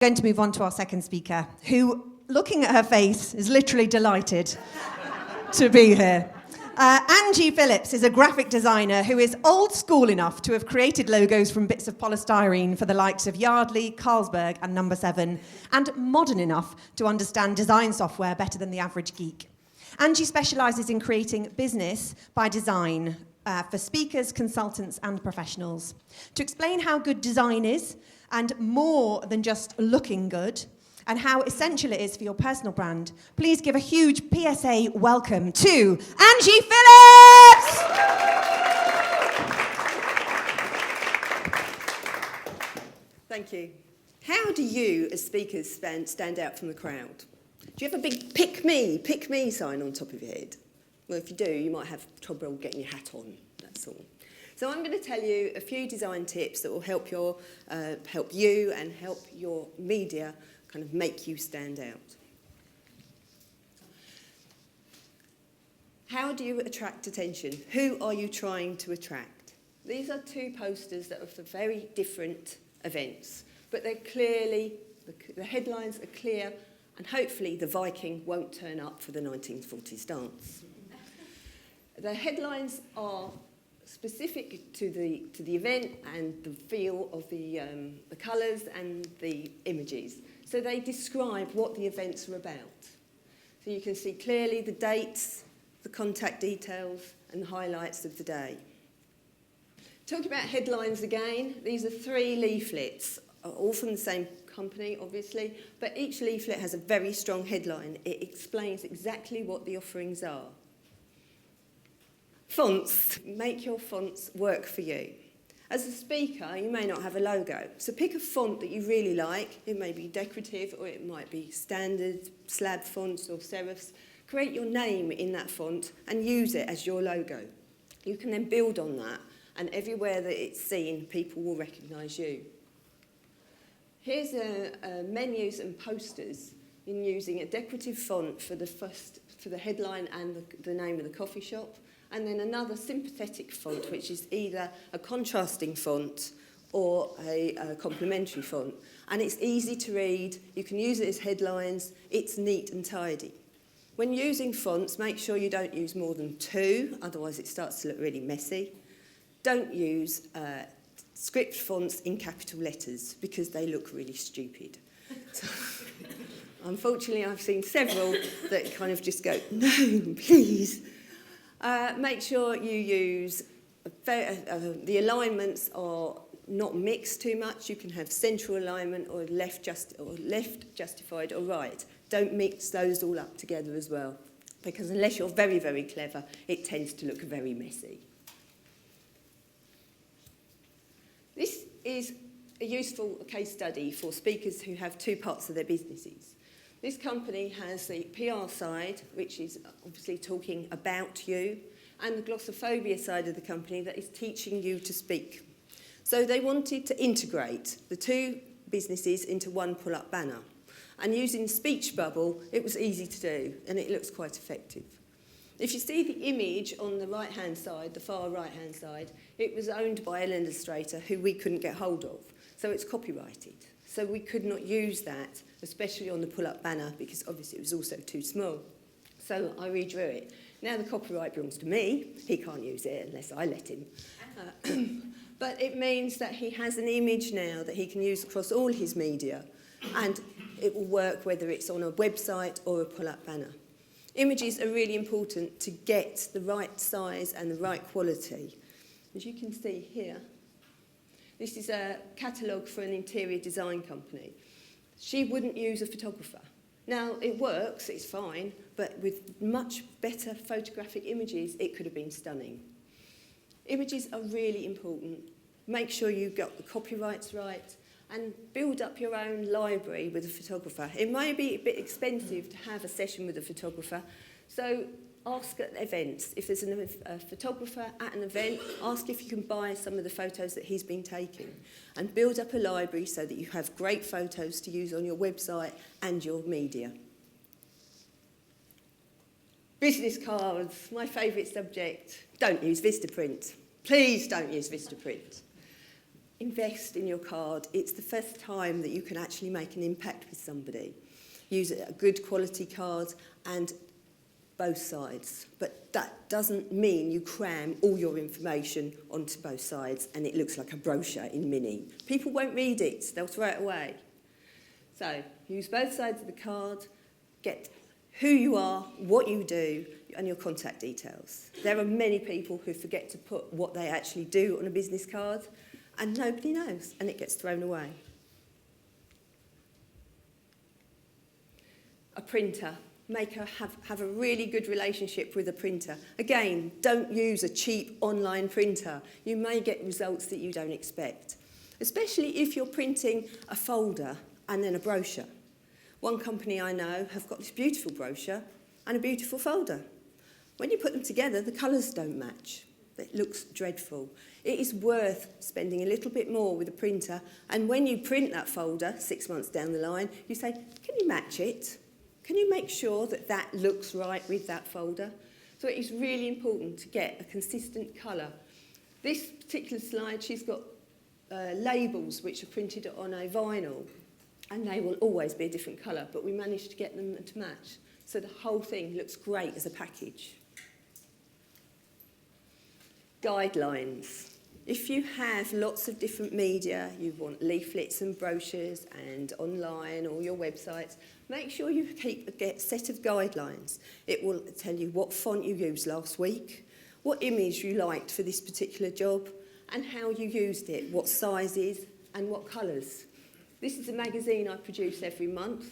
Going to move on to our second speaker, who, looking at her face, is literally delighted to be here. Angie Phillips is a graphic designer who is old school enough to have created logos from bits of polystyrene for the likes of Yardley, Carlsberg and Number 7, and modern enough to understand design software better than the average geek. Angie specialises in creating business by design for speakers, consultants and professionals. To explain how good design is, and more than just looking good, and how essential it is for your personal brand, please give a huge PSA welcome to Angie Phillips! Thank you. How do you, as speakers, stand out from the crowd? Do you have a big pick me sign on top of your head? Well, if you do, you might have trouble getting your hat on, that's all. So I'm going to tell you a few design tips that will help you and help your media kind of make you stand out. How do you attract attention? Who are you trying to attract? These are two posters that are for very different events, but they're clearly, the headlines are clear, and hopefully the Viking won't turn up for the 1940s dance. The headlines are specific to the event and the feel of the colours and the images. So they describe what the events are about. So you can see clearly the dates, the contact details and the highlights of the day. Talking about headlines again, these are 3 leaflets, all from the same company obviously, but each leaflet has a very strong headline. It explains exactly what the offerings are. Fonts. Make your fonts work for you. As a speaker, you may not have a logo, so pick a font that you really like. It may be decorative or it might be standard slab fonts or serifs. Create your name in that font and use it as your logo. You can then build on that, and everywhere that it's seen, people will recognise you. Here's menus and posters in using a decorative font for the headline and the name of the coffee shop. And then another sympathetic font, which is either a contrasting font or a complementary font. And it's easy to read, you can use it as headlines, it's neat and tidy. When using fonts, make sure you don't use more than 2, otherwise it starts to look really messy. Don't use script fonts in capital letters, because they look really stupid. So, unfortunately, I've seen several that kind of just go, no, please. Make sure you use, the alignments are not mixed too much. You can have central alignment or left justified or right. Don't mix those all up together as well, because unless you're very, very clever, it tends to look very messy. This is a useful case study for speakers who have 2 parts of their businesses. This company has the PR side, which is obviously talking about you, and the glossophobia side of the company that is teaching you to speak. So they wanted to integrate the 2 businesses into one pull-up banner. And using speech bubble, it was easy to do, and it looks quite effective. If you see the image on the right-hand side, the far right-hand side, it was owned by an illustrator who we couldn't get hold of. So it's copyrighted. So we could not use that, especially on the pull-up banner, because obviously it was also too small. So I redrew it. Now the copyright belongs to me. He can't use it unless I let him. But it means that he has an image now that he can use across all his media, and it will work whether it's on a website or a pull-up banner. Images are really important to get the right size and the right quality. As you can see here, this is a catalogue for an interior design company. She wouldn't use a photographer. Now, it works, it's fine, but with much better photographic images, it could have been stunning. Images are really important. Make sure you've got the copyrights right, and build up your own library with a photographer. It may be a bit expensive to have a session with a photographer, so ask at events. If there's a photographer at an event, ask if you can buy some of the photos that he's been taking, and build up a library so that you have great photos to use on your website and your media. Business cards, my favourite subject. Don't use Vistaprint. Please don't use Vistaprint. invest in your card. It's the first time that you can actually make an impact with somebody. Use a good quality card and both sides. But that doesn't mean you cram all your information onto both sides and it looks like a brochure in mini. People won't read it, they'll throw it away. So use both sides of the card, get who you are, what you do, and your contact details. There are many people who forget to put what they actually do on a business card, and nobody knows, and it gets thrown away. A printer. Have a really good relationship with a printer. Again, don't use a cheap online printer. You may get results that you don't expect, especially if you're printing a folder and then a brochure. One company I know have got this beautiful brochure and a beautiful folder. When you put them together, the colours don't match. It looks dreadful. It is worth spending a little bit more with a printer, and when you print that folder 6 months down the line, you say, can you match it? Can you make sure that that looks right with that folder? So it is really important to get a consistent colour. This particular slide, she's got labels which are printed on a vinyl, and they will always be a different colour, but we managed to get them to match. So the whole thing looks great as a package. Guidelines. If you have lots of different media, you want leaflets and brochures and online or your websites, make sure you keep a set of guidelines. It will tell you what font you used last week, what image you liked for this particular job, and how you used it, what sizes and what colours. This is a magazine I produce every month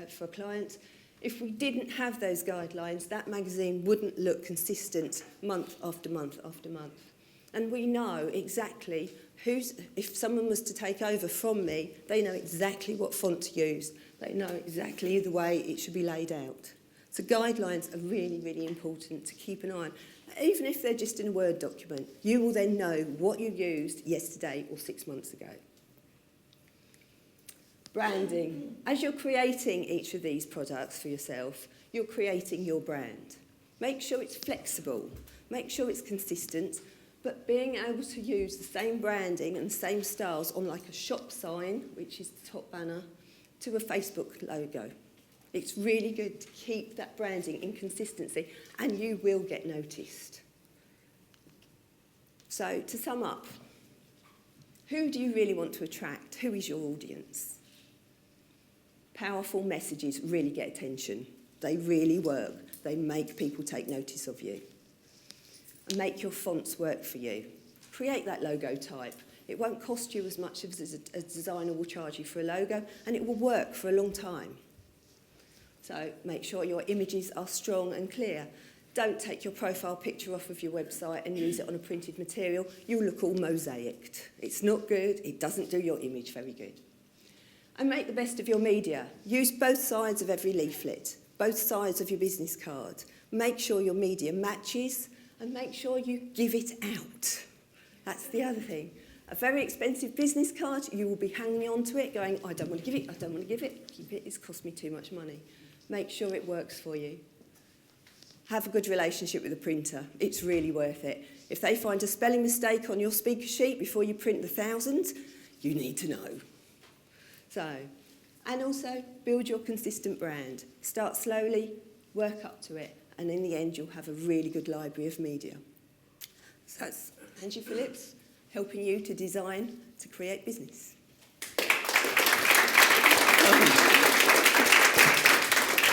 for clients. If we didn't have those guidelines, that magazine wouldn't look consistent month after month after month. And we know exactly if someone was to take over from me, they know exactly what font to use. They know exactly the way it should be laid out. So guidelines are really, really important to keep an eye on. Even if they're just in a Word document, you will then know what you used yesterday or 6 months ago. Branding. As you're creating each of these products for yourself, you're creating your brand. Make sure it's flexible. Make sure it's consistent. But being able to use the same branding and the same styles on like a shop sign, which is the top banner, to a Facebook logo. It's really good to keep that branding in consistency, and you will get noticed. So to sum up, who do you really want to attract? Who is your audience? Powerful messages really get attention. They really work. They make people take notice of you. And make your fonts work for you. Create that logo type. It won't cost you as much as a designer will charge you for a logo, and it will work for a long time. So make sure your images are strong and clear. Don't take your profile picture off of your website and use it on a printed material. You'll look all mosaicked. It's not good. It doesn't do your image very good. And make the best of your media. Use both sides of every leaflet, both sides of your business card. Make sure your media matches, and make sure you give it out. That's the other thing. A very expensive business card, you will be hanging on to it, going, I don't want to give it, I don't want to give it. Keep it, it's cost me too much money. Make sure it works for you. Have a good relationship with the printer. It's really worth it. If they find a spelling mistake on your speaker sheet before you print the 1,000, you need to know. So, and also build your consistent brand. Start slowly, work up to it, and in the end, you'll have a really good library of media. So that's Angie Phillips, helping you to design to create business.